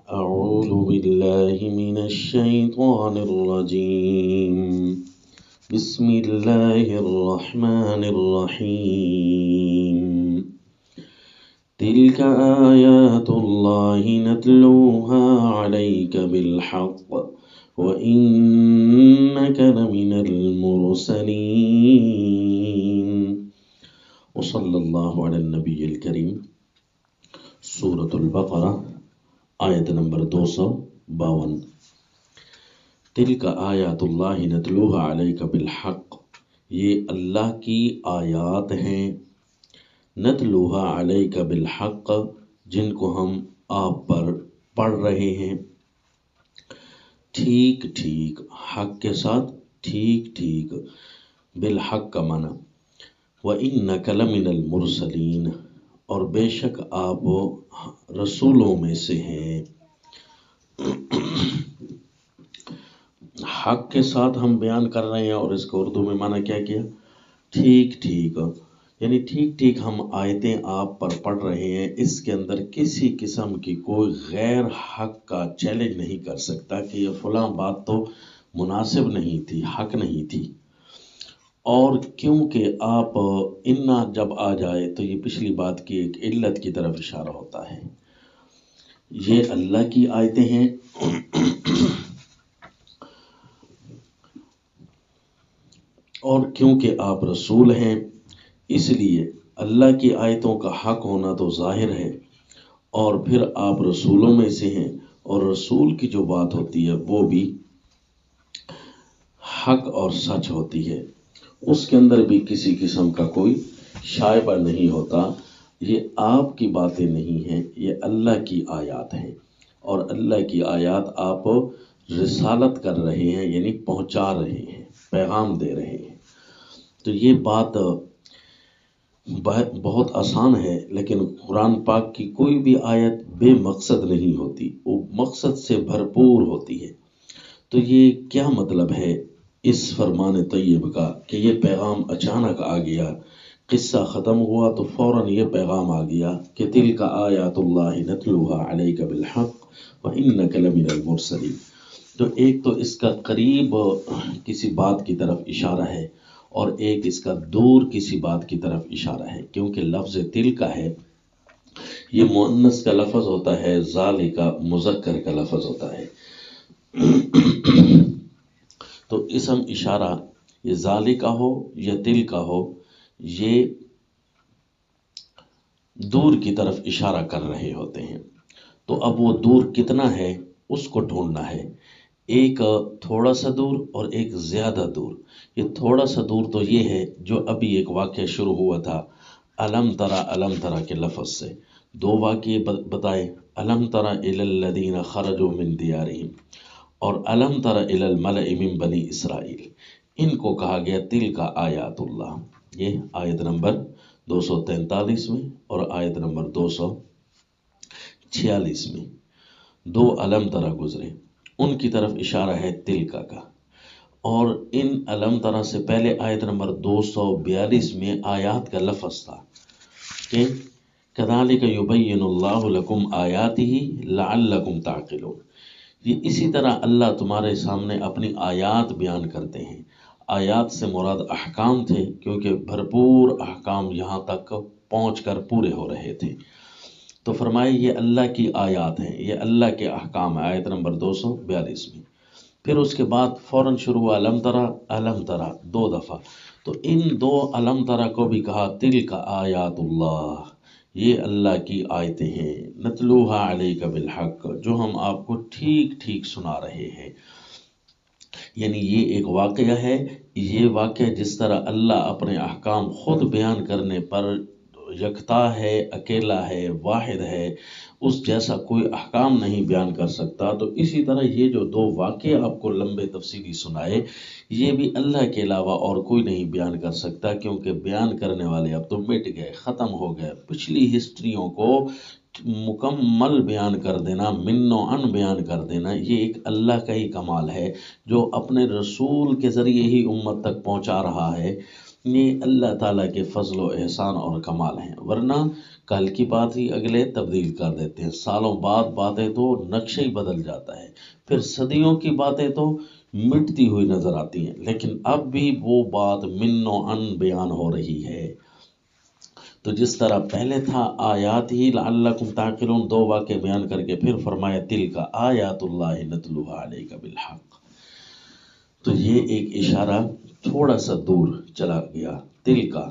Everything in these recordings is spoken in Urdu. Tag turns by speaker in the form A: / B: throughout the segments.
A: أعوذ بالله من الشيطان الرجيم بسم الله الرحمن الرحيم تلك آيات الله نتلوها عليك بالحق وإنك لمن المرسلين وصلى الله على النبي الكريم سورة البقرہ آیت نمبر 252 تلک آیات اللہ نتلوها علیک بالحق، یہ اللہ کی آیات ہیں، نتلوها علیک بالحق، جن کو ہم آپ پر پڑھ رہے ہیں ٹھیک ٹھیک، حق کے ساتھ ٹھیک ٹھیک، بالحق کا معنی وَإِنَّكَ لَمِنَ الْمُرْسَلِينَ، اور بے شک آپ رسولوں میں سے ہیں۔ حق کے ساتھ ہم بیان کر رہے ہیں اور اس کو اردو میں معنی کیا کیا؟ ٹھیک ٹھیک، یعنی ٹھیک ٹھیک ہم آیتیں آپ پر پڑھ رہے ہیں، اس کے اندر کسی قسم کی کوئی غیر حق کا چیلنج نہیں کر سکتا کہ یہ فلاں بات تو مناسب نہیں تھی، حق نہیں تھی۔ اور کیونکہ آپ انا جب آ جائے تو یہ پچھلی بات کی ایک علت کی طرف اشارہ ہوتا ہے، یہ اللہ کی آیتیں ہیں اور کیونکہ آپ رسول ہیں اس لیے اللہ کی آیتوں کا حق ہونا تو ظاہر ہے، اور پھر آپ رسولوں میں سے ہیں اور رسول کی جو بات ہوتی ہے وہ بھی حق اور سچ ہوتی ہے، اس کے اندر بھی کسی قسم کا کوئی شائبہ نہیں ہوتا۔ یہ آپ کی باتیں نہیں ہیں، یہ اللہ کی آیات ہیں، اور اللہ کی آیات آپ رسالت کر رہے ہیں، یعنی پہنچا رہے ہیں، پیغام دے رہے ہیں۔ تو یہ بات بہت آسان ہے، لیکن قرآن پاک کی کوئی بھی آیت بے مقصد نہیں ہوتی، وہ مقصد سے بھرپور ہوتی ہے۔ تو یہ کیا مطلب ہے اس فرمان طیب کا کہ یہ پیغام اچانک آ گیا، قصہ ختم ہوا تو فوراً یہ پیغام آ گیا کہ تلک آیات اللہ نتلوها علیک بالحق وانک لمن المرسلین۔ تو ایک تو اس کا قریب کسی بات کی طرف اشارہ ہے اور ایک اس کا دور کسی بات کی طرف اشارہ ہے، کیونکہ لفظ تلک ہے یہ مؤنث کا لفظ ہوتا ہے، ذالک مذکر کا لفظ ہوتا ہے۔ تو اسم اشارہ یہ ذالک ہو یا تلک ہو، یہ دور کی طرف اشارہ کر رہے ہوتے ہیں۔ تو اب وہ دور کتنا ہے اس کو ڈھونڈنا ہے، ایک تھوڑا سا دور اور ایک زیادہ دور۔ یہ تھوڑا سا دور تو یہ ہے جو ابھی ایک واقعہ شروع ہوا تھا الم ترى کے لفظ سے، دو واقعے بتائے، الم ترى الى الذين خرجوا من دیارهم اور الم ترى الى الملأ من بنی اسرائیل، ان کو کہا گیا تلک آیات اللہ۔ یہ آیت نمبر 243 میں اور آیت نمبر 246 میں دو علم ترا گزرے، ان کی طرف اشارہ ہے تلکا کا۔ اور ان علم ترا سے پہلے آیت نمبر 242 میں آیات کا لفظ تھا کہ کذالک یبین اللہ لکم آیاتہ لعلکم تعقلون، یہ اسی طرح اللہ تمہارے سامنے اپنی آیات بیان کرتے ہیں۔ آیات سے مراد احکام تھے، کیونکہ بھرپور احکام یہاں تک پہنچ کر پورے ہو رہے تھے۔ تو فرمائے یہ اللہ کی آیات ہیں، یہ اللہ کے احکام ہیں، آیت نمبر 242 میں۔ پھر اس کے بعد فوراً شروع ہوا علم ترا دو دفعہ، تو ان دو علم ترا کو بھی کہا تلک آیات اللہ، یہ اللہ کی آیتیں ہیں، نتلوها علیک بالحق، جو ہم آپ کو ٹھیک ٹھیک سنا رہے ہیں۔ یعنی یہ ایک واقعہ ہے، یہ واقعہ جس طرح اللہ اپنے احکام خود بیان کرنے پر یکتا ہے، اکیلا ہے، واحد ہے، اس جیسا کوئی احکام نہیں بیان کر سکتا، تو اسی طرح یہ جو دو واقعے آپ کو لمبے تفصیلی سنائے، یہ بھی اللہ کے علاوہ اور کوئی نہیں بیان کر سکتا، کیونکہ بیان کرنے والے اب تو مٹ گئے، ختم ہو گئے۔ پچھلی ہسٹریوں کو مکمل بیان کر دینا، من و ان بیان کر دینا، یہ ایک اللہ کا ہی کمال ہے جو اپنے رسول کے ذریعے ہی امت تک پہنچا رہا ہے۔ یہ اللہ تعالیٰ کے فضل و احسان اور کمال ہیں، ورنہ کل کی بات ہی اگلے تبدیل کر دیتے ہیں، سالوں بعد باتیں تو نقشہ ہی بدل جاتا ہے، پھر صدیوں کی باتیں تو مٹتی ہوئی نظر آتی ہیں، لیکن اب بھی وہ بات من و ان بیان ہو رہی ہے۔ تو جس طرح پہلے تھا آیات ہی لعلکم تعقلون، دو واقعے بیان کر کے پھر فرمایا تلک آیات اللہ نتلوها علیک بالحق۔ تو یہ ایک اشارہ تھوڑا سا دور چلا گیا تل کا،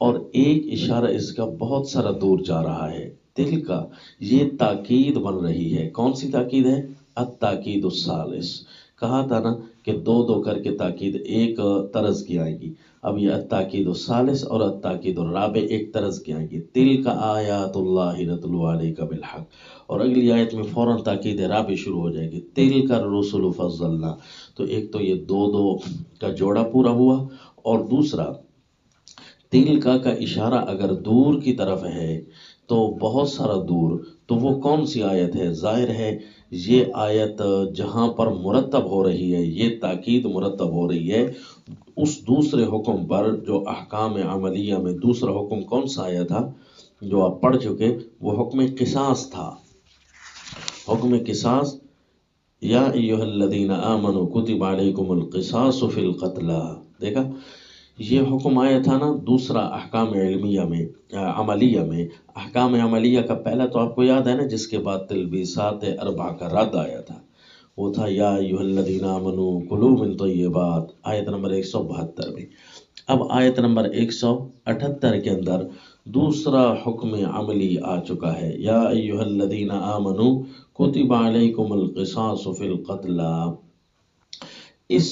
A: اور ایک اشارہ اس کا بہت سارا دور جا رہا ہے تل کا، یہ تاکید بن رہی ہے۔ کون سی تاکید ہے؟ التاکید الثالث، کہا تھا نا کہ دو دو کر کے تاکید ایک طرز کی آئے گی، اب یہ التاکید الثالث اور التاکید الرابع ایک طرز کی آئے گی، تلک آیات اللہ نتلو علیک بالحق، اور اگلی آیت میں فوراً تاکید رابع شروع ہو جائے گی، تلک الرسل فضلنا۔ تو ایک تو یہ دو دو کا جوڑا پورا ہوا، اور دوسرا تلکا کا اشارہ اگر دور کی طرف ہے تو بہت سارا دور، تو وہ کون سی آیت ہے؟ ظاہر ہے یہ آیت جہاں پر مرتب ہو رہی ہے، یہ تاکید مرتب ہو رہی ہے اس دوسرے حکم پر جو احکام عملیہ میں دوسرا حکم کون سا آیا تھا جو آپ پڑھ چکے، وہ حکم قصاص تھا۔ حکم قصاص، یا ایھا الذین آمنوا کتب علیکم القصاص فی القتلی، دیکھا یہ حکم آیا تھا نا دوسرا احکام علمیہ میں عملیہ میں۔ احکام عملیہ کا پہلا تو آپ کو یاد ہے نا، جس کے بعد تلبیسات اربع کا رد آیا تھا، وہ تھا یا ایھا الذین آمنوا کلوا من طیبات، آیت نمبر 172 میں۔ اب آیت نمبر 178 کے اندر دوسرا حکم عملی آ چکا ہے، یا ایھا الذین آمنوا کتب علیکم القصاص فی القتلی۔ اس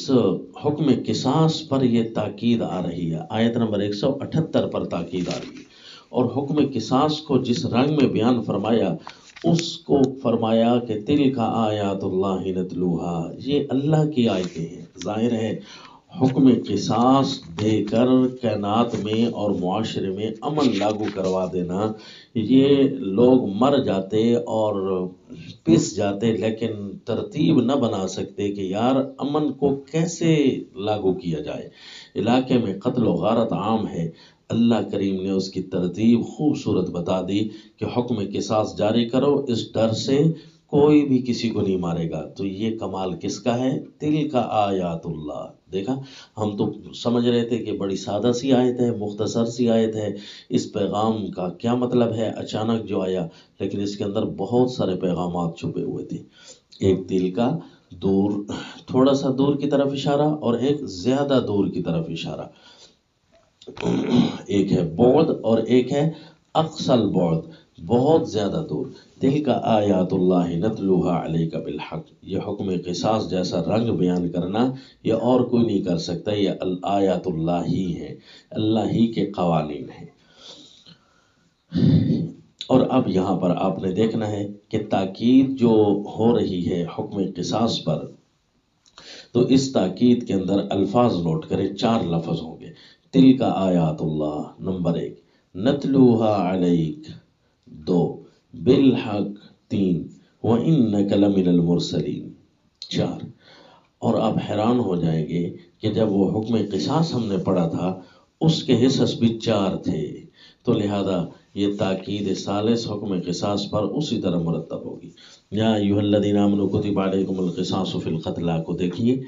A: حکم قصاص پر یہ تاکید آ رہی ہے، آیت نمبر 178 پر تاکید آ رہی ہے، اور حکم قصاص کو جس رنگ میں بیان فرمایا اس کو فرمایا کہ تلک آیات اللہ نتلوہا، یہ اللہ کی آیتیں ہیں۔ ظاہر ہے حکم قصاص دے کر کائنات میں اور معاشرے میں امن لاگو کروا دینا، یہ لوگ مر جاتے اور پس جاتے لیکن ترتیب نہ بنا سکتے کہ یار امن کو کیسے لاگو کیا جائے، علاقے میں قتل و غارت عام ہے، اللہ کریم نے اس کی ترتیب خوبصورت بتا دی کہ حکم قصاص جاری کرو، اس ڈر سے کوئی بھی کسی کو نہیں مارے گا۔ تو یہ کمال کس کا ہے؟ تلک آیات اللہ۔ دیکھا ہم تو سمجھ رہے تھے کہ بڑی سادہ سی آیت ہے، مختصر سی آیت ہے، اس پیغام کا کیا مطلب ہے اچانک جو آیا، لیکن اس کے اندر بہت سارے پیغامات چھپے ہوئے تھے۔ ایک دل کا دور، تھوڑا سا دور کی طرف اشارہ، اور ایک زیادہ دور کی طرف اشارہ، ایک ہے بعد اور ایک ہے اقصى البعد، بہت زیادہ دور۔ تلک آیات اللہ نتلوها علیک بالحق، یہ حکم قصاص جیسا رنگ بیان کرنا یہ اور کوئی نہیں کر سکتا، یہ آیات اللہ ہی ہے، اللہ ہی کے قوانین ہیں۔ اور اب یہاں پر آپ نے دیکھنا ہے کہ تاکید جو ہو رہی ہے حکم قصاص پر، تو اس تاکید کے اندر الفاظ نوٹ کریں، 4 لفظ ہوں گے۔ تلک آیات اللہ نمبر 1، نتلوها علیک 2، بالحق 3، وانک لمن المرسلین 4۔ اور آپ حیران ہو جائیں گے کہ جب وہ حکم قصاص ہم نے پڑھا تھا اس کے حصص بھی 4 تھے، تو لہذا یہ تاکید ثالث حکم قصاص پر اسی طرح مرتب ہوگی۔ یا ایھا الذین آمنوا کتب علیکم القصاص فی القتلی کو دیکھیے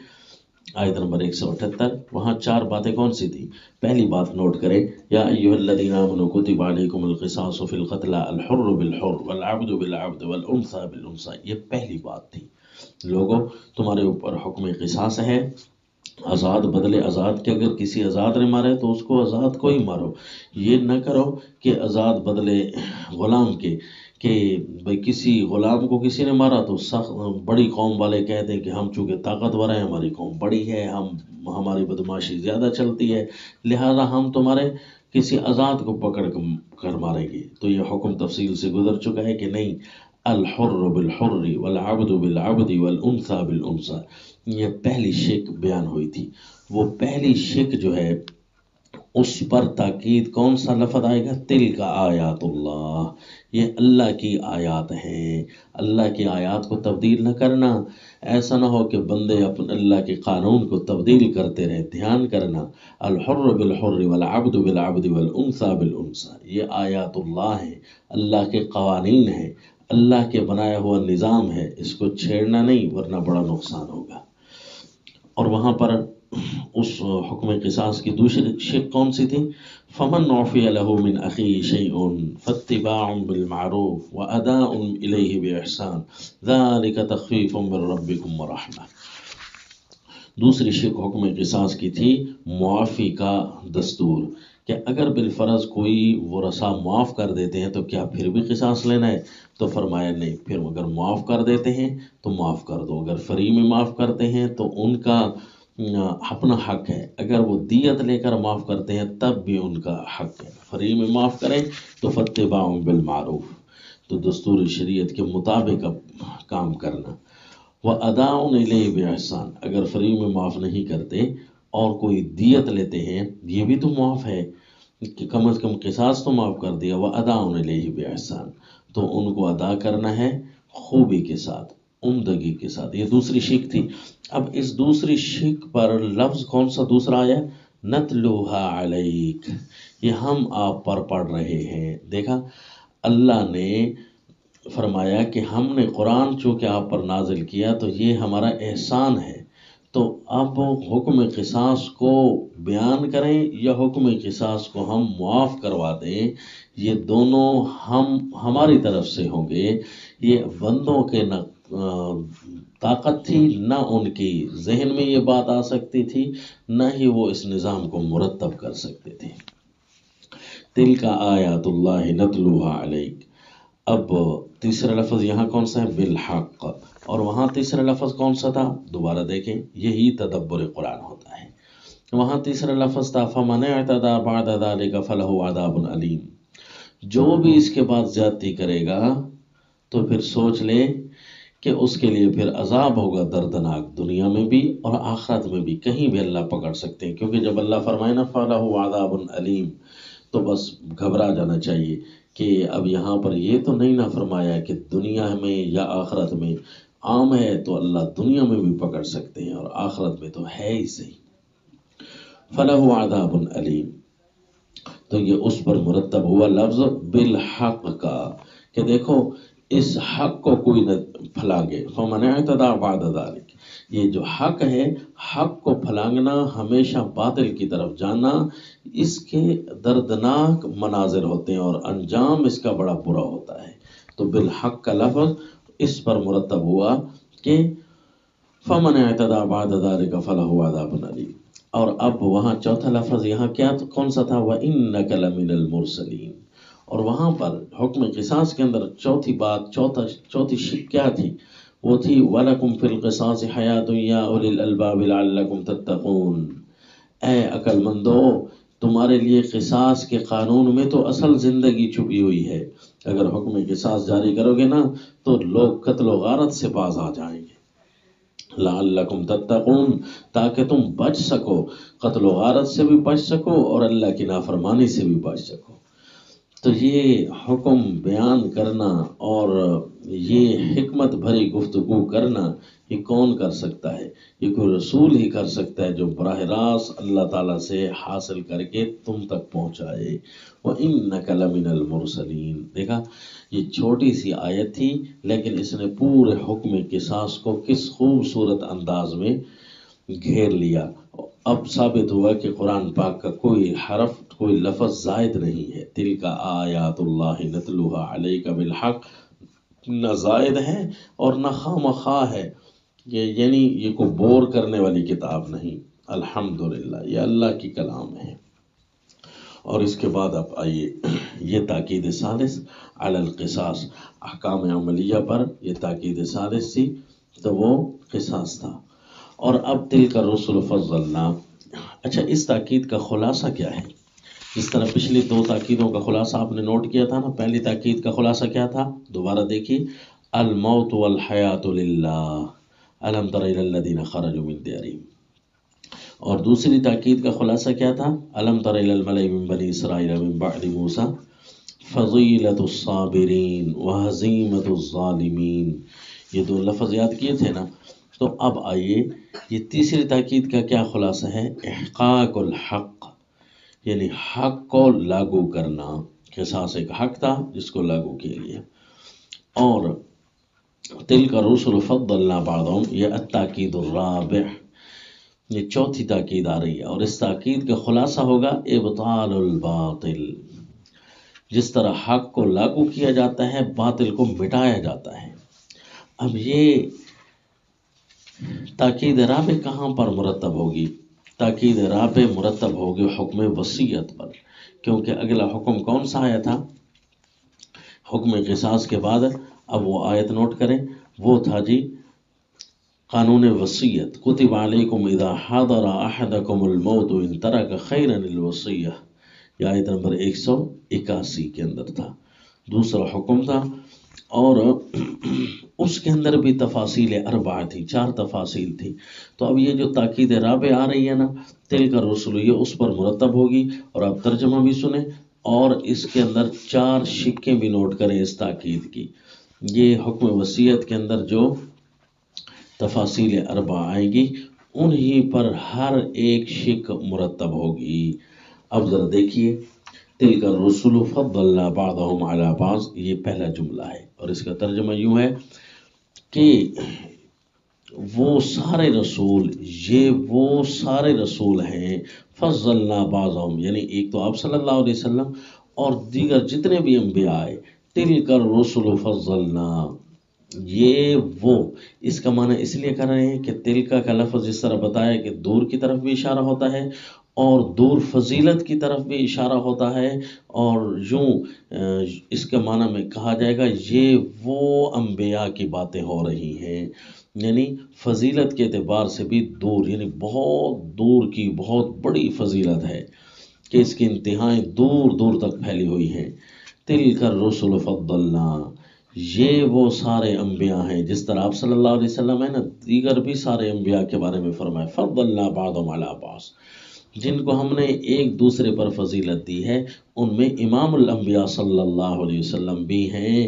A: آیت نمبر 178، وہاں 4 باتیں کون سی تھی؟ پہلی بات نوٹ کریں، یا ایھا الذین آمنوا کتب علیکم القصاص فی القتلی الحر بالحر والعبد بالعبد والانثى بالانثى، یہ پہلی بات تھی۔ لوگوں تمہارے اوپر حکم قصاص ہے، آزاد بدلے آزاد کے، اگر کسی آزاد نے مارے تو اس کو آزاد کو ہی مارو، یہ نہ کرو کہ آزاد بدلے غلام کے، کہ بھئی کسی غلام کو کسی نے مارا تو سخت بڑی قوم والے کہتے ہیں کہ ہم چونکہ طاقتور ہیں، ہماری قوم بڑی ہے، ہماری بدماشی زیادہ چلتی ہے، لہذا ہم تمہارے کسی آزاد کو پکڑ کر ماریں گے۔ تو یہ حکم تفصیل سے گزر چکا ہے کہ نہیں، الحر بالحر والعبد بالعبد والانثى بالانثى، یہ پہلی شک بیان ہوئی تھی۔ وہ پہلی شک جو ہے اس پر تاکید کون سا لفظ آئے گا؟ تلک آیات اللہ، یہ اللہ کی آیات ہیں، اللہ کی آیات کو تبدیل نہ کرنا۔ ایسا نہ ہو کہ بندے اپنے اللہ کے قانون کو تبدیل کرتے رہے، دھیان کرنا، الحر بالحر والعبد بالعبد والانثى بالانثى، یہ آیات اللہ ہیں، اللہ کے قوانین ہیں، اللہ کے بنایا ہوا نظام ہے، اس کو چھیڑنا نہیں ورنہ بڑا نقصان ہوگا۔ اور وہاں پر اس حکم قصاص کی دوسری شق کون سی تھی؟ فمن عفی له من اخیہ شیء فاتباع بالمعروف واداء الیہ باحسان ذلک تخفیف من ربکم ورحمہ۔ دوسری شق حکم قصاص کی تھی معافی کا دستور، کہ اگر بالفرض کوئی ورثہ معاف کر دیتے ہیں تو کیا پھر بھی قصاص لینا ہے؟ تو فرمایا نہیں، پھر اگر معاف کر دیتے ہیں تو معاف کر دو، اگر فری میں معاف کرتے ہیں تو ان کا اپنا حق ہے، اگر وہ دیت لے کر معاف کرتے ہیں تب بھی ان کا حق ہے، فری میں معاف کریں تو فاتباع بالمعروف، تو دستور شریعت کے مطابق اب کام کرنا، واداء الیہ باحسان، اگر فری میں معاف نہیں کرتے اور کوئی دیت لیتے ہیں یہ بھی تو معاف ہے کہ کم از کم قصاص تو معاف کر دیا، واداء الیہ باحسان، تو ان کو ادا کرنا ہے خوبی کے ساتھ، عمدگی کے ساتھ۔ یہ دوسری شق تھی۔ اب اس دوسری شق پر لفظ کون سا دوسرا آیا؟ نتلوہا علیک، یہ ہم آپ پر پڑھ رہے ہیں۔ دیکھا، اللہ نے فرمایا کہ ہم نے قرآن چونکہ آپ پر نازل کیا تو یہ ہمارا احسان ہے، تو اب حکم قصاص کو بیان کریں یا حکم قصاص کو ہم معاف کروا دیں، یہ دونوں ہماری طرف سے ہوں گے۔ یہ بندوں کے نہ طاقت تھی نہ ان کی ذہن میں یہ بات آ سکتی تھی، نہ ہی وہ اس نظام کو مرتب کر سکتے تھے۔ تلک آیات اللہ نتلوہا علیک۔ اب تیسرا لفظ یہاں کون سا ہے؟ بالحق، اور وہاں تیسرا لفظ کون سا تھا؟ دوبارہ دیکھیں، یہی تدبر قرآن ہوتا ہے۔ وہاں تیسرا لفظ تھا فمن اعتدی بعد ذلک فلہ عذاب علیم، جو بھی اس کے بعد زیادتی کرے گا تو پھر سوچ لے کہ اس کے لیے پھر عذاب ہوگا دردناک، دنیا میں بھی اور آخرت میں بھی، کہیں بھی اللہ پکڑ سکتے ہیں، کیونکہ جب اللہ فرمائے نا فَلَهُ عَذَابٌ علیم تو بس گھبرا جانا چاہیے کہ اب یہاں پر یہ تو نہیں نہ فرمایا کہ دنیا میں یا آخرت میں، عام ہے تو اللہ دنیا میں بھی پکڑ سکتے ہیں اور آخرت میں تو ہے ہی صحیح۔ فَلَهُ عَذَابٌ علیم، تو یہ اس پر مرتب ہوا لفظ بالحق کا، کہ دیکھو اس حق کو کوئی نہ پھلانگے، فَمَنْ اعْتَدَى بَعْدَ ذَلِكَ، یہ جو حق ہے، حق کو پھلانگنا، ہمیشہ باطل کی طرف جانا، اس کے دردناک مناظر ہوتے ہیں اور انجام اس کا بڑا برا ہوتا ہے۔ تو بالحق کا لفظ اس پر مرتب ہوا کہ فَمَنْ اعْتَدَى بَعْدَ ذَلِكَ فَلَهُ عَذَابٌ عَلِيمٌ۔ اور اب وہاں چوتھا لفظ یہاں کیا کون سا تھا؟ وَإِنَّكَ لَمِنَ الْمُرْسَلِينَ، اور وہاں پر حکم قصاص کے اندر چوتھی بات، چوتھی شق کیا تھی؟ وہ تھی وَلَكُمْ فِي الْقِصَاصِ حَيَاةٌ يَا أُولِي الْأَلْبَابِ لَعَلَّكُمْ تَتَّقُونَ، اے عقل مندو، تمہارے لیے قصاص کے قانون میں تو اصل زندگی چھپی ہوئی ہے، اگر حکم قصاص جاری کرو گے نا تو لوگ قتل و غارت سے باز آ جائیں گے، لعلکم تتقون، تاکہ تم بچ سکو، قتل و غارت سے بھی بچ سکو اور اللہ کی نافرمانی سے بھی بچ سکو۔ تو یہ حکم بیان کرنا اور یہ حکمت بھری گفتگو کرنا، یہ کون کر سکتا ہے؟ یہ کوئی رسول ہی کر سکتا ہے جو براہ راست اللہ تعالیٰ سے حاصل کر کے تم تک پہنچائے۔ وَإِنَّكَ لَمِنَ الْمُرْسَلِينَ۔ دیکھا، یہ چھوٹی سی آیت تھی لیکن اس نے پورے حکم قصاص کو کس خوبصورت انداز میں گھیر لیا۔ اب ثابت ہوا کہ قرآن پاک کا کوئی حرف، کوئی لفظ زائد نہیں ہے۔ تلک آیات اللہ نتلوہا علیک بالحق، نہ زائد ہے اور نہ خواہ ہے، یعنی یہ کوئی بور کرنے والی کتاب نہیں، الحمدللہ یہ اللہ کی کلام ہے۔ اور اس کے بعد اب آئیے، یہ تاکید ثالث علی القصاص، احکام عملیہ پر یہ تاکید ثالث تھی، تو وہ قصاص تھا۔ اور اب تلک الرسل فضلنا، اچھا اس تاکید کا خلاصہ کیا ہے؟ جس طرح پچھلی دو تاکیدوں کا خلاصہ آپ نے نوٹ کیا تھا نا، پہلی تاکید کا خلاصہ کیا تھا؟ دوبارہ دیکھیے، الموت والحیات للہ، الم تر الی الذین خرجوا من دیارہم، اور دوسری تاکید کا خلاصہ کیا تھا؟ الم تر الی الملأ من بنی اسرائیل من بعد موسیٰ فضیلۃ الصابرین وہزیمۃ الظالمین. یہ دو لفظ یاد کیے تھے نا. تو اب آئیے یہ تیسری تاکید کا کیا خلاصہ ہے؟ احقاق الحق، یعنی حق کو لاگو کرنا. قصاص ایک حق تھا جس کو لاگو کیا گیا. اور تلک الرسل فضلنا بعضهم، یہ التاکید الرابع، یہ چوتھی تاکید آ رہی ہے. اور اس تاکید کا خلاصہ ہوگا ابطال الباطل. جس طرح حق کو لاگو کیا جاتا ہے باطل کو مٹایا جاتا ہے. اب یہ تاکید رابع کہاں پر مرتب ہوگی؟ تاکید رابع مرتب ہوگی حکم وصیت پر، کیونکہ اگلا حکم کون سا آیا تھا حکم قصاص کے بعد؟ اب وہ آیت نوٹ کریں، وہ تھا جی قانون وصیت. کتب علیکم اذا حضر احدکم الموت ان ترک خیرا الوصیہ، یہ آیت نمبر 181 کے اندر تھا. دوسرا حکم تھا، اور اس کے اندر بھی تفاصیل اربع تھی، 4 تفاصیل تھی. تو اب یہ جو تاکید رابع آ رہی ہے نا، تلک الرسل، یہ اس پر مرتب ہوگی. اور آپ ترجمہ بھی سنیں اور اس کے اندر 4 شقیں بھی نوٹ کریں اس تاکید کی. یہ حکم وصیت کے اندر جو تفاصیل اربع آئیں گی انہی پر ہر ایک شق مرتب ہوگی. اب ذرا دیکھیے، تلک الرسل فضلنا بعضهم علی بعض، یہ پہلا جملہ ہے. اور اس کا ترجمہ یوں ہے کہ وہ سارے رسول، یہ وہ سارے رسول ہیں، فضلنا بعضهم، یعنی ایک تو آپ صلی اللہ علیہ وسلم اور دیگر جتنے بھی انبیاء آئے. تلک الرسل فضلنا، یہ وہ، اس کا معنی اس لیے کر رہے ہیں کہ تلکا کا لفظ جس طرح بتایا کہ دور کی طرف بھی اشارہ ہوتا ہے اور دور فضیلت کی طرف بھی اشارہ ہوتا ہے. اور یوں اس کے معنی میں کہا جائے گا یہ وہ انبیاء کی باتیں ہو رہی ہیں، یعنی فضیلت کے اعتبار سے بھی دور، یعنی بہت دور کی بہت بڑی فضیلت ہے کہ اس کی انتہائیں دور دور تک پھیلی ہوئی ہیں. تلک الرسل فضلنا، یہ وہ سارے انبیاء ہیں، جس طرح آپ صلی اللہ علیہ وسلم ہے نا، دیگر بھی سارے انبیاء کے بارے میں فرمایا فضلنا بعضهم علی بعض، جن کو ہم نے ایک دوسرے پر فضیلت دی ہے. ان میں امام الانبیاء صلی اللہ علیہ وسلم بھی ہیں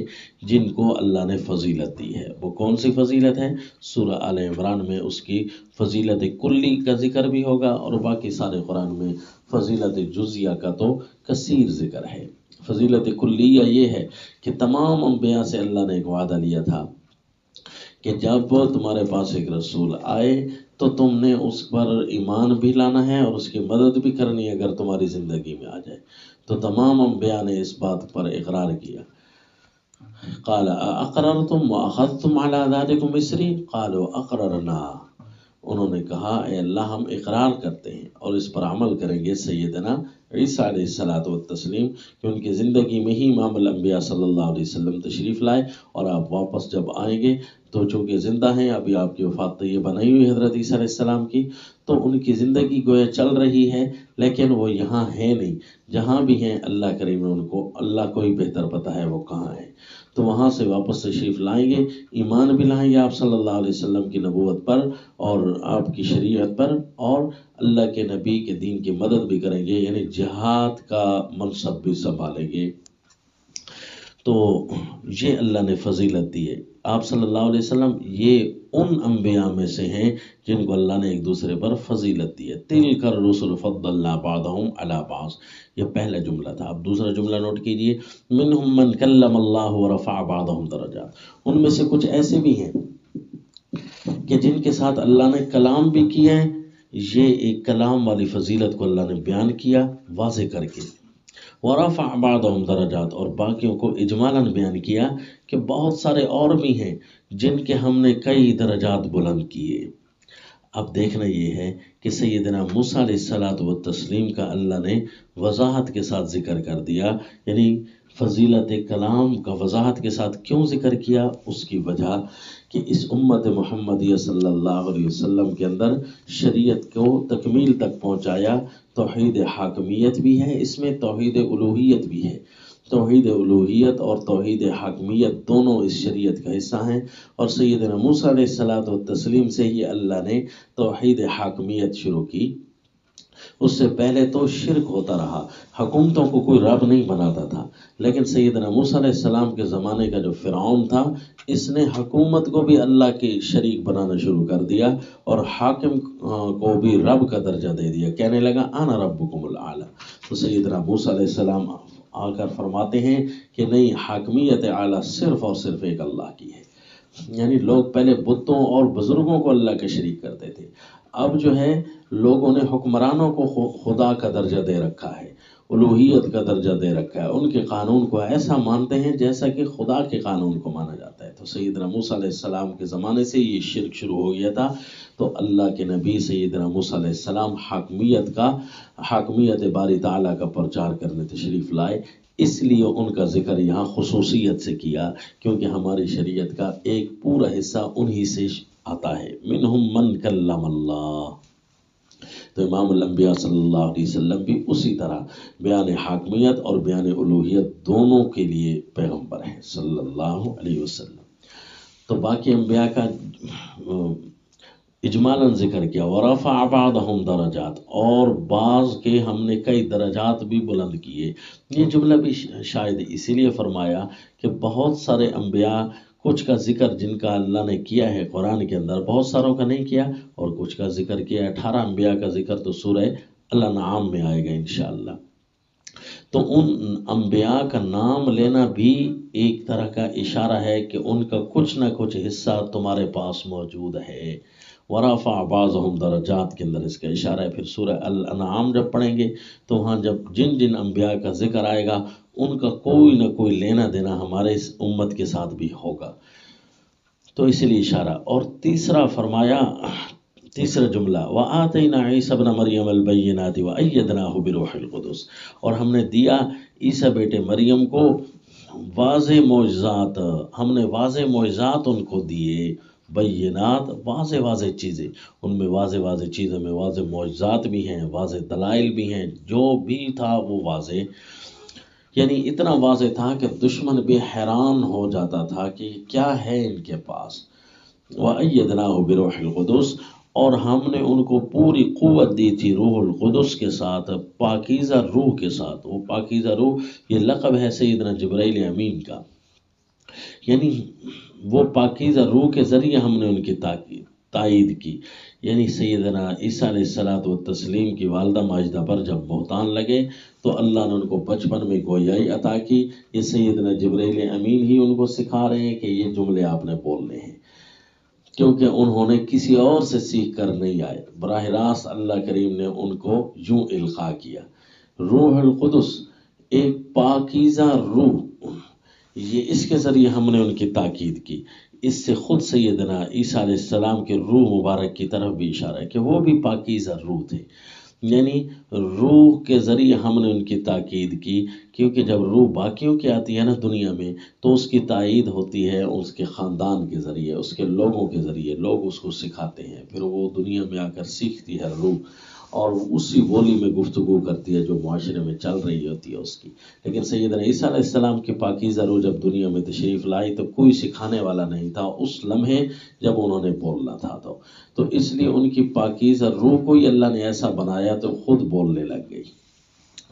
A: جن کو اللہ نے فضیلت دی ہے. وہ کون سی فضیلت ہے؟ سورہ آل عمران میں اس کی فضیلت کلی کا ذکر بھی ہوگا، اور باقی سارے قرآن میں فضیلت جزیہ کا تو کثیر ذکر ہے. فضیلت کلیہ یہ ہے کہ تمام انبیاء سے اللہ نے ایک وعدہ لیا تھا کہ جب تمہارے پاس ایک رسول آئے تو تم نے اس پر ایمان بھی لانا ہے اور اس کی مدد بھی کرنی ہے اگر تمہاری زندگی میں آ جائے. تو تمام انبیاء نے اس بات پر اقرار کیا. قال اقررتم واخذتم على ذلكم مصری قالوا اقررنا، انہوں نے کہا اے اللہ ہم اقرار کرتے ہیں اور اس پر عمل کریں گے سیدنا عیسیٰ علیہ الصلوۃ والتسلیم، کہ ان کی زندگی میں ہی امام الانبیاء صلی اللہ علیہ وسلم تشریف لائے، اور آپ واپس جب آئیں گے تو چونکہ زندہ ہیں، ابھی آپ کی وفات طیبہ نہیں ہوئی حضرت عیسیٰ علیہ السلام کی، تو ان کی زندگی گویا چل رہی ہے لیکن وہ یہاں ہے نہیں. جہاں بھی ہیں اللہ کریم نے ان کو، اللہ کو ہی بہتر پتہ ہے وہ کہاں ہیں، تو وہاں سے واپس تشریف لائیں گے، ایمان بھی لائیں گے آپ صلی اللہ علیہ وسلم کی نبوت پر اور آپ کی شریعت پر، اور اللہ کے نبی کے دین کی مدد بھی کریں گے، یعنی جہاد کا منصب بھی سنبھالیں گے. تو یہ اللہ نے فضیلت دی ہے. آپ صلی اللہ علیہ وسلم یہ ان انبیاء میں سے ہیں جن کو اللہ نے ایک دوسرے پر فضیلت دی ہے. تلک الرسل فضلنا بعضهم علی بعض، یہ پہلا جملہ تھا. اب دوسرا جملہ نوٹ کیجئے، منہم من کلم اللہ ورفع بعضهم درجات، ان میں سے کچھ ایسے بھی ہیں کہ جن کے ساتھ اللہ نے کلام بھی کیا ہے. یہ ایک کلام والی فضیلت کو اللہ نے بیان کیا واضح کر کے. ورفع بعضهم درجات، اور باقیوں کو اجمالاً بیان کیا کہ بہت سارے اور بھی ہیں جن کے ہم نے کئی درجات بلند کیے. اب دیکھنا یہ ہے کہ سیدنا موسیٰ علیہ الصلوۃ والتسلیم کا اللہ نے وضاحت کے ساتھ ذکر کر دیا، یعنی فضیلت کلام کا وضاحت کے ساتھ کیوں ذکر کیا؟ اس کی وجہ کہ اس امت محمدیہ صلی اللہ علیہ وسلم کے اندر شریعت کو تکمیل تک پہنچایا. توحید حاکمیت بھی ہے اس میں، توحید الوہیت بھی ہے. توحید الوہیت اور توحید حاکمیت دونوں اس شریعت کا حصہ ہیں، اور سیدنا موسیٰ علیہ الصلوۃ والتسلیم سے ہی اللہ نے توحید حاکمیت شروع کی اس سے پہلے تو شرک ہوتا رہا، حکومتوں کو کوئی رب نہیں بناتا تھا، لیکن سیدنا موسیٰ علیہ السلام کے زمانے کا جو فرعون تھا اس نے حکومت کو بھی اللہ کے شریک بنانا شروع کر دیا اور حاکم کو بھی رب کا درجہ دے دیا، کہنے لگا انا ربکم الاعلی۔ تو سیدنا موسیٰ علیہ السلام آ کر فرماتے ہیں کہ نہیں، حاکمیت اعلیٰ صرف اور صرف ایک اللہ کی ہے۔ یعنی لوگ پہلے بتوں اور بزرگوں کو اللہ کے شریک کرتے تھے، اب جو ہے لوگوں نے حکمرانوں کو خدا کا درجہ دے رکھا ہے، الوہیت کا درجہ دے رکھا ہے، ان کے قانون کو ایسا مانتے ہیں جیسا کہ خدا کے قانون کو مانا جاتا ہے۔ تو سیدنا موسیٰ علیہ السلام کے زمانے سے یہ شرک شروع ہو گیا تھا، تو اللہ کے نبی سیدنا موسیٰ علیہ السلام حاکمیت باری تعالیٰ کا پرچار کرنے تشریف لائے، اس لیے ان کا ذکر یہاں خصوصیت سے کیا، کیونکہ ہماری شریعت کا ایک پورا حصہ انہی سے آتا ہے، منہم من کلم اللہ۔ تو امام الانبیاء صلی اللہ علیہ وسلم بھی اسی طرح بیان حاکمیت اور بیان الوہیت دونوں کے لیے پیغمبر ہیں صلی اللہ علیہ وسلم۔ تو باقی انبیاء کا اجمالاً ذکر کیا، ورفع بعضهم درجات، اور بعض کے ہم نے کئی درجات بھی بلند کیے۔ یہ جملہ بھی شاید اسی لیے فرمایا کہ بہت سارے انبیاء، کچھ کا ذکر جن کا اللہ نے کیا ہے قرآن کے اندر، بہت ساروں کا نہیں کیا، اور کچھ کا ذکر کیا، 18 انبیاء کا ذکر تو سورہ الانعام میں آئے گا انشاءاللہ۔ تو ان انبیاء کا نام لینا بھی ایک طرح کا اشارہ ہے کہ ان کا کچھ نہ کچھ حصہ تمہارے پاس موجود ہے۔ ورفع بعضهم درجات کے اندر اس کا اشارہ ہے۔ پھر سورہ الانعام جب پڑھیں گے تو وہاں جب جن جن انبیاء کا ذکر آئے گا ان کا کوئی نہ کوئی لینا دینا ہمارے اس امت کے ساتھ بھی ہوگا، تو اس لیے اشارہ۔ اور تیسرا فرمایا، تیسرا جملہ، وَآتَيْنَا عِيسَى ابْنَ مَرْيَمَ الْبَيِّنَاتِ وَأَيَّدْنَاهُ بِرُوحِ الْقُدُسِ، اور ہم نے دیا عیسیٰ بیٹے مریم کو واضح معجزات، ہم نے واضح معجزات ان کو دیے، بینات واضح چیزیں، ان میں واضح چیزوں میں واضح معجزات بھی ہیں، واضح دلائل بھی ہیں، جو بھی تھا وہ واضح، یعنی اتنا واضح تھا کہ دشمن بھی حیران ہو جاتا تھا کہ کیا ہے ان کے پاس۔ وَأَيَّدْنَاهُ بِرُوحِ الْقُدُسِ، اور ہم نے ان کو پوری قوت دی تھی روح القدس کے ساتھ، پاکیزہ روح کے ساتھ۔ وہ پاکیزہ روح یہ لقب ہے سیدنا جبرائیل امین کا، یعنی وہ پاکیزہ روح کے ذریعے ہم نے ان کی تائید کی۔ یعنی سیدنا عیسیٰ علیہ السلام کی والدہ ماجدہ پر جب بہتان لگے تو اللہ نے ان کو بچپن میں گویائی عطا کی، یہ سیدنا جبرائیل امین ہی ان کو سکھا رہے ہیں کہ یہ جملے آپ نے بولنے ہیں، کیونکہ انہوں نے کسی اور سے سیکھ کر نہیں آئے، براہ راست اللہ کریم نے ان کو یوں القاء کیا۔ روح القدس ایک پاکیزہ روح، یہ اس کے ذریعے ہم نے ان کی تاکید کی۔ اس سے خود سیدنا عیسیٰ علیہ السلام کے روح مبارک کی طرف بھی اشارہ ہے کہ وہ بھی پاکیزہ روح تھے، یعنی روح کے ذریعے ہم نے ان کی تاکید کی، کیونکہ جب روح باقیوں کی آتی ہے نا دنیا میں تو اس کی تائید ہوتی ہے اس کے خاندان کے ذریعے، اس کے لوگوں کے ذریعے، لوگ اس کو سکھاتے ہیں، پھر وہ دنیا میں آ کر سیکھتی ہے روح، اور اسی بولی میں گفتگو کرتی ہے جو معاشرے میں چل رہی ہوتی ہے اس کی۔ لیکن سیدنا عیسیٰ علیہ السلام کی پاکیزہ روح جب دنیا میں تشریف لائی تو کوئی سکھانے والا نہیں تھا اس لمحے جب انہوں نے بولنا تھا، تو اس لیے ان کی پاکیزہ روح کو ہی اللہ نے ایسا بنایا تو خود بولنے لگ گئی،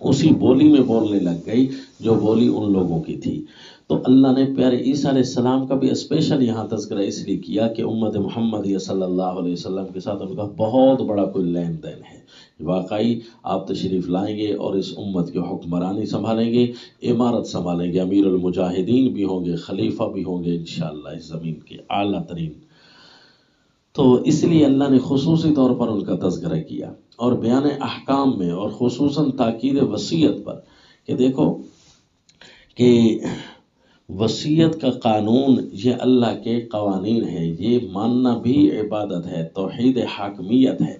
A: اسی بولی میں بولنے لگ گئی جو بولی ان لوگوں کی تھی۔ تو اللہ نے پیارے عیسیٰ علیہ السلام کا بھی اسپیشل یہاں تذکرہ اس لیے کیا کہ امت محمدیہ صلی اللہ علیہ وسلم کے ساتھ ان کا بہت بڑا کوئی لین دین ہے، واقعی آپ تشریف لائیں گے اور اس امت کی حکمرانی سنبھالیں گے، امارت سنبھالیں گے، امیر المجاہدین بھی ہوں گے، خلیفہ بھی ہوں گے انشاءاللہ اس زمین کے اعلیٰ ترین۔ تو اس لیے اللہ نے خصوصی طور پر ان کا تذکرہ کیا، اور بیان احکام میں، اور خصوصاً تاکید وصیت پر، کہ دیکھو کہ وصیت کا قانون یہ اللہ کے قوانین ہے، یہ ماننا بھی عبادت ہے، توحید حاکمیت ہے،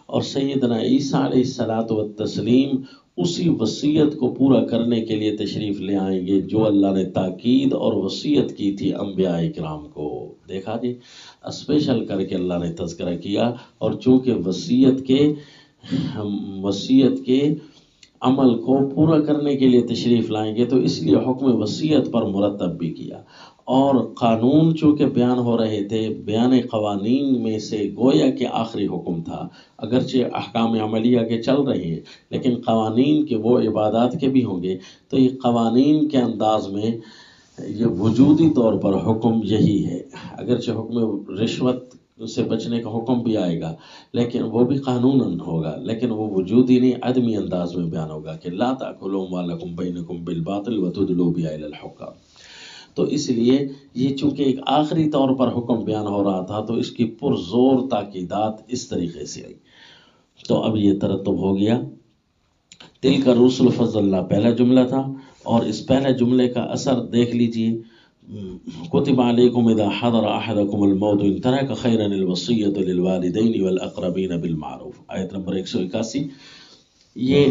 A: اور سیدنا عیسیٰ علیہ السلام اسی وصیت کو پورا کرنے کے لیے تشریف لے آئیں گے جو اللہ نے تاکید اور وصیت کی تھی انبیاء کرام کو۔ دیکھا جی، اسپیشل کر کے اللہ نے تذکرہ کیا، اور چونکہ وصیت کے عمل کو پورا کرنے کے لیے تشریف لائیں گے، تو اس لیے حکم وصیت پر مرتب بھی کیا۔ اور قانون چونکہ بیان ہو رہے تھے، بیان قوانین میں سے گویا کہ آخری حکم تھا، اگرچہ احکام عملیہ کے چل رہے ہیں لیکن قوانین کے وہ عبادات کے بھی ہوں گے، تو یہ قوانین کے انداز میں یہ وجودی طور پر حکم یہی ہے۔ اگرچہ حکم رشوت سے بچنے کا حکم بھی آئے گا لیکن وہ بھی قانوناً ہوگا، لیکن وہ وجودی نہیں، عدمی انداز میں بیان ہوگا کہ لا تأکلوا أموالكم بينكم بالباطل وتدلوا بها إلى الحكام۔ تو اس لیے یہ چونکہ ایک آخری طور پر حکم بیان ہو رہا تھا تو اس کی پرزور تاکیدات اس طریقے سے آئی۔ تو اب یہ ترتب ہو گیا۔ تلک الرسل فضلنا پہلا جملہ تھا، اور اس پہلے جملے کا اثر دیکھ لیجئے، کتب علیکم اذا حضر احدکم الموت ان ترک خیرا الوصیۃ للوالدین والاقربین بالمعروف، آیت نمبر 181۔ یہ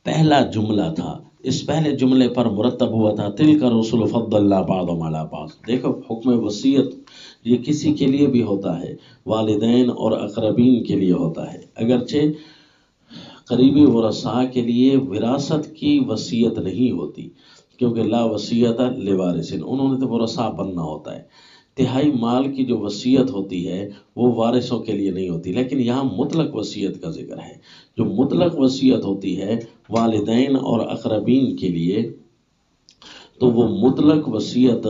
A: پہلا جملہ تھا، اس پہلے جملے پر مرتب ہوا تھا تلک الرسل فضلنا بعضهم علی بعض۔ دیکھو حکم وصیت یہ کسی کے لیے بھی ہوتا ہے، والدین اور اقربین کے لیے ہوتا ہے، اگرچہ قریبی ورثاء کے لیے وراثت کی وصیت نہیں ہوتی، کیونکہ لا وصیت لوارث، انہوں نے تو ورثاء بننا ہوتا ہے۔ تہائی مال کی جو وصیت ہوتی ہے وہ وارثوں کے لیے نہیں ہوتی، لیکن یہاں مطلق وصیت کا ذکر ہے۔ جو مطلق وصیت ہوتی ہے والدین اور اقربین کے لیے، تو وہ مطلق وصیت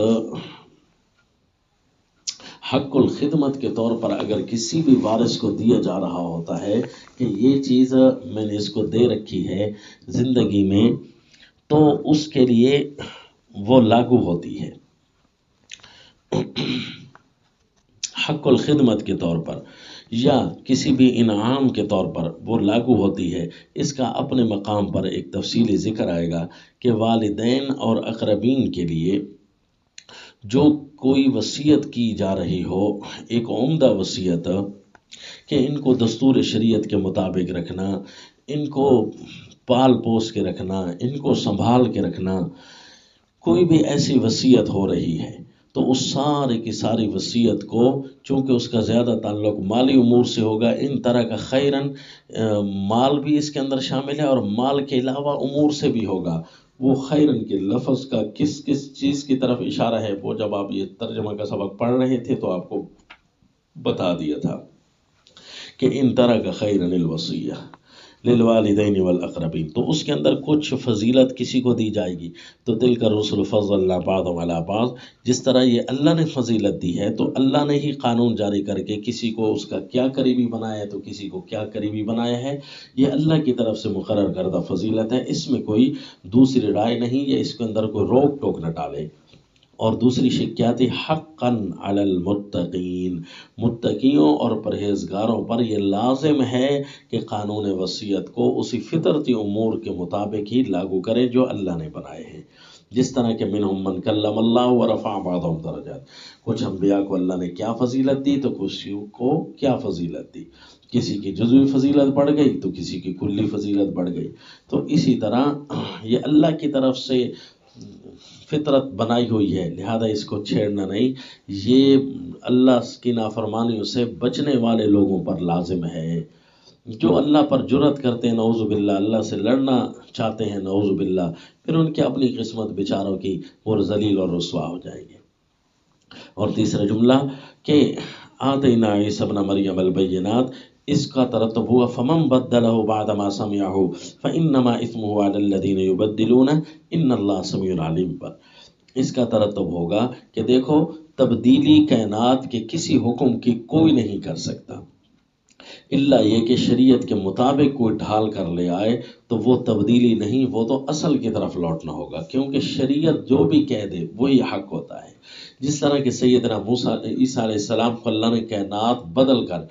A: حق الخدمت کے طور پر اگر کسی بھی وارث کو دیا جا رہا ہوتا ہے کہ یہ چیز میں نے اس کو دے رکھی ہے زندگی میں، تو اس کے لیے وہ لاگو ہوتی ہے حق الخدمت کے طور پر، یا کسی بھی انعام کے طور پر وہ لاگو ہوتی ہے۔ اس کا اپنے مقام پر ایک تفصیلی ذکر آئے گا کہ والدین اور اقربین کے لیے جو کوئی وصیت کی جا رہی ہو، ایک عمدہ وصیت کہ ان کو دستور شریعت کے مطابق رکھنا، ان کو پال پوس کے رکھنا، ان کو سنبھال کے رکھنا، کوئی بھی ایسی وصیت ہو رہی ہے تو اس ساری کی ساری وصیت کو، چونکہ اس کا زیادہ تعلق مالی امور سے ہوگا، ان طرح کا خیرن، مال بھی اس کے اندر شامل ہے اور مال کے علاوہ امور سے بھی ہوگا۔ وہ خیرن کے لفظ کا کس کس چیز کی طرف اشارہ ہے، وہ جب آپ یہ ترجمہ کا سبق پڑھ رہے تھے تو آپ کو بتا دیا تھا کہ ان طرح کا خیرن الوصیہ للوالدین والاقربین، تو اس کے اندر کچھ فضیلت کسی کو دی جائے گی۔ تو تلک الرسل فضلنا بعضهم علی بعض، جس طرح یہ اللہ نے فضیلت دی ہے تو اللہ نے ہی قانون جاری کر کے کسی کو اس کا کیا قریبی بنایا ہے تو کسی کو کیا قریبی بنایا ہے، یہ اللہ کی طرف سے مقرر کردہ فضیلت ہے، اس میں کوئی دوسری رائے نہیں، یا اس کے اندر کوئی روک ٹوک نہ ڈالے۔ اور دوسری شک کیا تھی؟ حقاً علی المتقین، متقیوں اور پرہیزگاروں پر یہ لازم ہے کہ قانون وصیت کو اسی فطرتی امور کے مطابق ہی لاگو کریں جو اللہ نے بنائے ہیں۔ جس طرح کہ منہم من کلم اللہ ورفع بعضهم درجات، کچھ انبیاء کو اللہ نے کیا فضیلت دی تو کسی کو کیا فضیلت دی، کسی کی جزوی فضیلت بڑھ گئی تو کسی کی کلی فضیلت بڑھ گئی۔ تو اسی طرح یہ اللہ کی طرف سے فطرت بنائی ہوئی ہے، لہذا اس کو چھیڑنا نہیں، یہ اللہ کی نافرمانیوں سے بچنے والے لوگوں پر لازم ہے۔ جو اللہ پر جرأت کرتے ہیں نعوذ باللہ، اللہ سے لڑنا چاہتے ہیں نعوذ باللہ، پھر ان کی اپنی قسمت بیچاروں کی، وہ ذلیل اور رسوا ہو جائیں گے۔ اور تیسرا جملہ کہ آتینا عیسی ابن مریم البینات، اس کا ترتب ہوا فمن بدلہ بعد ما سمعہ فانما اثمہ علی الذین یبدلونہ ان اللہ سمیع علیم پر۔ اس کا ترتب ہوگا کہ دیکھو، تبدیلی کائنات کے کسی حکم کی کوئی نہیں کر سکتا الا یہ کہ شریعت کے مطابق کوئی ڈھال کر لے آئے، تو وہ تبدیلی نہیں، وہ تو اصل کی طرف لوٹنا ہوگا، کیونکہ شریعت جو بھی کہہ دے وہی حق ہوتا ہے۔ جس طرح کہ سیدنا عیسیٰ علیہ السلام کو اللہ نے کائنات بدل کر،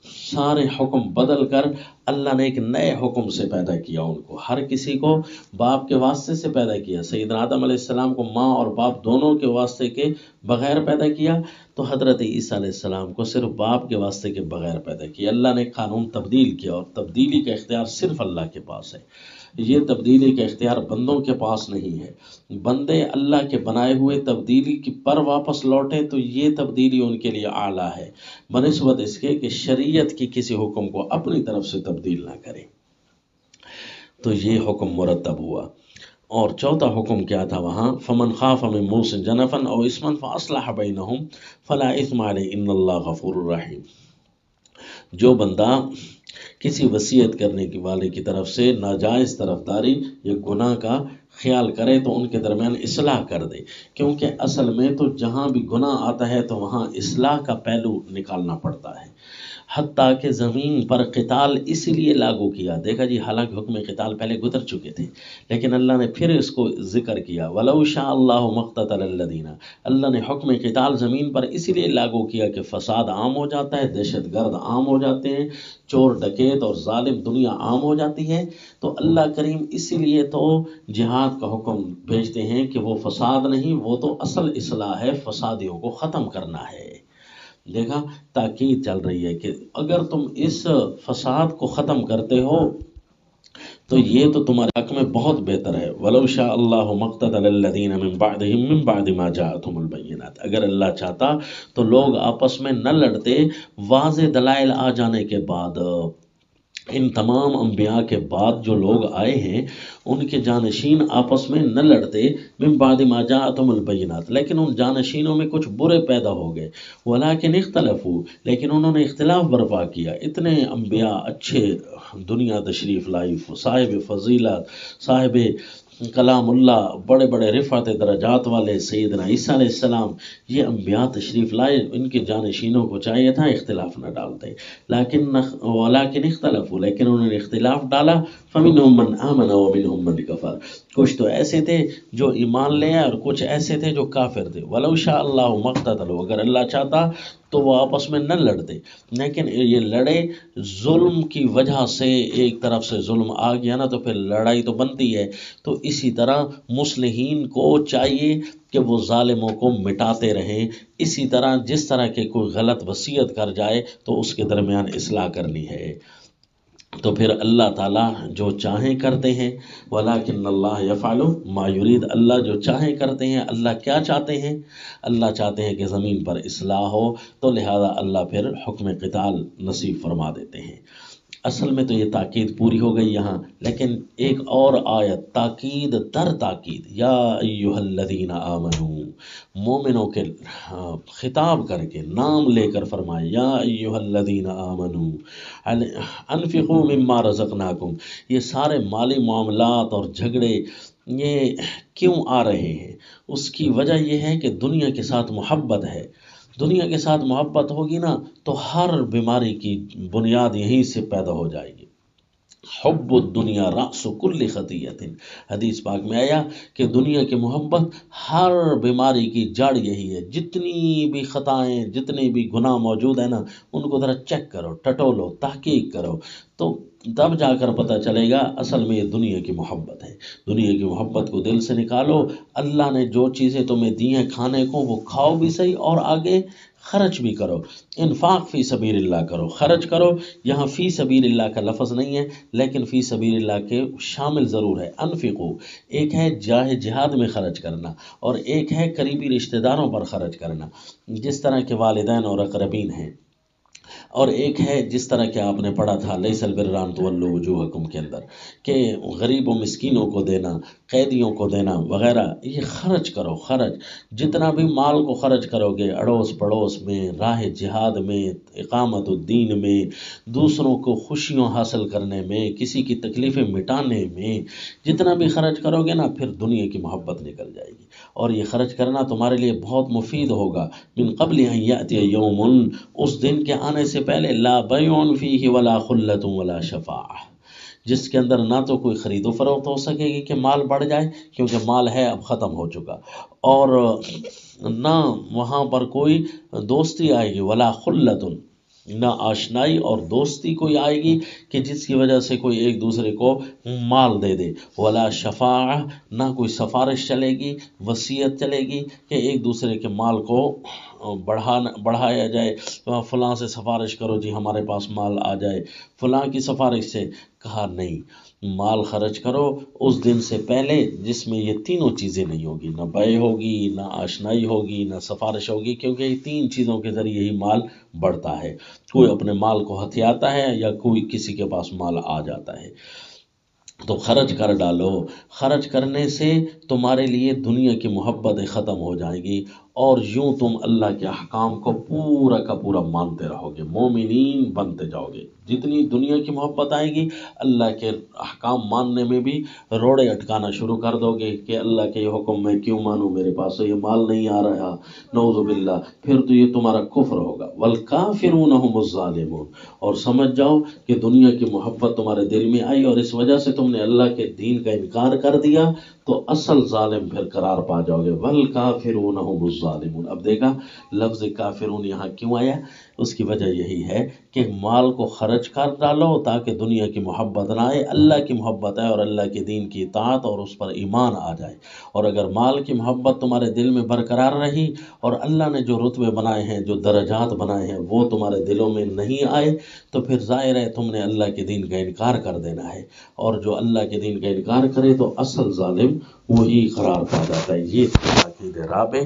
A: سارے حکم بدل کر اللہ نے ایک نئے حکم سے پیدا کیا، ان کو ہر کسی کو باپ کے واسطے سے پیدا کیا۔ سیدنا آدم علیہ السلام کو ماں اور باپ دونوں کے واسطے کے بغیر پیدا کیا، تو حضرت عیسیٰ علیہ السلام کو صرف باپ کے واسطے کے بغیر پیدا کیا۔ اللہ نے قانون تبدیل کیا، اور تبدیلی کا اختیار صرف اللہ کے پاس ہے، یہ تبدیلی کا اختیار بندوں کے پاس نہیں ہے۔ بندے اللہ کے بنائے ہوئے تبدیلی پر واپس لوٹیں تو یہ تبدیلی ان کے لیے اعلیٰ ہے، بنسبت اس کے کہ شریعت کی کسی حکم کو اپنی طرف سے تبدیل نہ کریں۔ تو یہ حکم مرتب ہوا۔ اور چوتھا حکم کیا تھا وہاں، فمن خاف من موص جنفا او اثما فاصلح بینہم فلا اثم علیہ ان اللہ غفور رحیم۔ جو بندہ کسی وصیت کرنے کی والے کی طرف سے ناجائز طرفداری یا گناہ کا خیال کرے تو ان کے درمیان اصلاح کر دے، کیونکہ اصل میں تو جہاں بھی گناہ آتا ہے تو وہاں اصلاح کا پہلو نکالنا پڑتا ہے۔ حتیٰ کہ زمین پر قتال اس لیے لاگو کیا، دیکھا جی، حالانکہ حکم قتال پہلے گزر چکے تھے لیکن اللہ نے پھر اس کو ذکر کیا، وَلَوْ شَاءَ اللَّهُ مَقْتَتَلَ الَّذِينَ، اللہ نے حکم قتال زمین پر اس لیے لاگو کیا کہ فساد عام ہو جاتا ہے، دہشت گرد عام ہو جاتے ہیں، چور ڈکیت اور ظالم دنیا عام ہو جاتی ہے، تو اللہ کریم اسی لیے تو جہاد کا حکم بھیجتے ہیں کہ وہ فساد نہیں، وہ تو اصل اصلاح ہے، فسادیوں کو ختم کرنا ہے۔ دیکھا، تاکید چل رہی ہے کہ اگر تم اس فساد کو ختم کرتے ہو تو یہ تو تمہارے حق میں بہت بہتر ہے۔ وَلَوْ شَاءَ اللَّهُ مَقْتَتَلَ الَّذِينَ مِن بَعْدِهِم مِّن بَعْدِ مَا جَاءَتْهُمُ الْبَيِّنَاتُ، اگر اللہ چاہتا تو لوگ آپس میں نہ لڑتے واضح دلائل آ جانے کے بعد۔ ان تمام انبیاء کے بعد جو لوگ آئے ہیں ان کے جانشین آپس میں نہ لڑتے، من بعد ما جاءتهم البینات، لیکن ان جانشینوں میں کچھ برے پیدا ہو گئے، ولکن اختلفوا، لیکن انہوں نے اختلاف برپا کیا۔ اتنے انبیاء اچھے دنیا تشریف لائی، صاحب فضیلت، صاحب کلام اللہ، بڑے بڑے رفعت درجات والے سیدنا عیسیٰ علیہ السلام، یہ انبیاء تشریف لائے، ان کے جانشینوں کو چاہیے تھا اختلاف نہ ڈالتے، ولیکن اختلفوا، لیکن انہوں نے اختلاف ڈالا، فمنہم من آمن ومنہم من کفر، کچھ تو ایسے تھے جو ایمان لے آئے اور کچھ ایسے تھے جو کافر تھے۔ ولو شاء اللہ مقتتلوا، اگر اللہ چاہتا تو وہ آپس میں نہ لڑتے، لیکن یہ لڑے ظلم کی وجہ سے، ایک طرف سے ظلم آ گیا نا تو پھر لڑائی تو بنتی ہے۔ تو اسی طرح مصلحین کو چاہیے کہ وہ ظالموں کو مٹاتے رہیں، اسی طرح جس طرح کے کوئی غلط وصیت کر جائے تو اس کے درمیان اصلاح کرنی ہے۔ تو پھر اللہ تعالیٰ جو چاہیں کرتے ہیں، ولیکن اللہ یفعل ما یرید، اللہ جو چاہیں کرتے ہیں۔ اللہ کیا چاہتے ہیں؟ اللہ چاہتے ہیں کہ زمین پر اصلاح ہو، تو لہذا اللہ پھر حکم قتال نصیب فرما دیتے ہیں۔ اصل میں تو یہ تاکید پوری ہو گئی یہاں، لیکن ایک اور آیت تاکید در تاکید، یا ایہا الذین آمنوا، مومنوں کے خطاب کر کے نام لے کر فرمائے، یا ایہا الذین آمنوا انفقوا مما رزقناکم۔ یہ سارے مالی معاملات اور جھگڑے یہ کیوں آ رہے ہیں؟ اس کی وجہ یہ ہے کہ دنیا کے ساتھ محبت ہے۔ دنیا کے ساتھ محبت ہوگی نا تو ہر بیماری کی بنیاد یہیں سے پیدا ہو جائے گی۔ حب الدنیا رأس کل خطیۃ، حدیث پاک میں آیا کہ دنیا کی محبت ہر بیماری کی جڑ یہی ہے۔ جتنی بھی خطائیں، جتنے بھی گناہ موجود ہیں نا، ان کو ذرا چیک کرو، ٹٹولو، تحقیق کرو، تو تب جا کر پتہ چلے گا اصل میں یہ دنیا کی محبت ہے۔ دنیا کی محبت کو دل سے نکالو، اللہ نے جو چیزیں تمہیں دی ہیں کھانے کو وہ کھاؤ بھی صحیح، اور آگے خرچ بھی کرو، انفاق فی سبیل اللہ کرو، خرچ کرو۔ یہاں فی سبیل اللہ کا لفظ نہیں ہے، لیکن فی سبیل اللہ کے شامل ضرور ہے۔ انفقو ایک ہے جہاد میں خرچ کرنا، اور ایک ہے قریبی رشتہ داروں پر خرچ کرنا، جس طرح کے والدین اور اقربین ہیں، اور ایک ہے جس طرح کہ آپ نے پڑھا تھا لیس البر ان تولوا وجوہکم کے اندر، کہ غریب و مسکینوں کو دینا، قیدیوں کو دینا وغیرہ، یہ خرچ کرو۔ خرچ جتنا بھی مال کو خرچ کرو گے اڑوس پڑوس میں، راہ جہاد میں، اقامت الدین میں، دوسروں کو خوشیوں حاصل کرنے میں، کسی کی تکلیفیں مٹانے میں، جتنا بھی خرچ کرو گے نا پھر دنیا کی محبت نکل جائے گی، اور یہ خرچ کرنا تمہارے لیے بہت مفید ہوگا۔ من قبل ان یأتی یوم، اس دن کے آنے سے پہلے، لا بیع فیہ ولا خلۃ ولا شفاعہ، جس کے اندر نہ تو کوئی خرید و فروخت ہو سکے گی کہ مال بڑھ جائے، کیونکہ مال ہے اب ختم ہو چکا، اور نہ وہاں پر کوئی دوستی آئے گی، ولا خلۃ، نہ آشنائی اور دوستی کوئی آئے گی کہ جس کی وجہ سے کوئی ایک دوسرے کو مال دے دے، ولا شفاعہ، نہ کوئی سفارش چلے گی، وصیت چلے گی کہ ایک دوسرے کے مال کو بڑھایا جائے، فلاں سے سفارش کرو جی ہمارے پاس مال آ جائے، فلاں کی سفارش سے، کہا نہیں، مال خرچ کرو اس دن سے پہلے جس میں یہ تینوں چیزیں نہیں ہوگی، نہ بیع ہوگی، نہ آشنائی ہوگی، نہ سفارش ہوگی، کیونکہ یہ تین چیزوں کے ذریعے ہی مال بڑھتا ہے، کوئی اپنے مال کو ہتھیاتا ہے یا کوئی کسی کے پاس مال آ جاتا ہے۔ تو خرچ کر ڈالو. خرچ کرنے سے تمہارے لیے دنیا کی محبتیں ختم ہو جائیں گی، اور یوں تم اللہ کے احکام کو پورا کا پورا مانتے رہو گے، مومنین بنتے جاؤ گے. جتنی دنیا کی محبت آئے گی، اللہ کے احکام ماننے میں بھی روڑے اٹکانا شروع کر دو گے کہ اللہ کے یہ حکم میں کیوں مانوں، میرے پاس تو یہ مال نہیں آ رہا، نعوذ باللہ. پھر تو یہ تمہارا کفر ہوگا. والکافرون هم الظالمون. اور سمجھ جاؤ کہ دنیا کی محبت تمہارے دل میں آئی اور اس وجہ سے تم نے اللہ کے دین کا انکار کر دیا، تو اصل ظالم پھر قرار پا جاؤ گے. والکافرون هم الظالمون. اب دیکھا لفظ کافرون یہاں کیوں آیا؟ اس کی وجہ یہی ہے کہ مال کو خرچ کر ڈالو تاکہ دنیا کی محبت نہ آئے، اللہ کی محبت آئے اور اللہ کے دین کی اطاعت اور اس پر ایمان آ جائے. اور اگر مال کی محبت تمہارے دل میں برقرار رہی اور اللہ نے جو رتبے بنائے ہیں، جو درجات بنائے ہیں، وہ تمہارے دلوں میں نہیں آئے، تو پھر ظاہر ہے تم نے اللہ کے دین کا انکار کر دینا ہے. اور جو اللہ کے دین کا انکار کرے تو اصل ظالم وہی قرار پا جاتا ہے. یہ تاکید رابع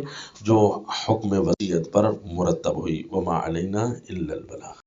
A: جو حکم وصیت پر مرتب ہوئی. وما علینا الا البلاغ.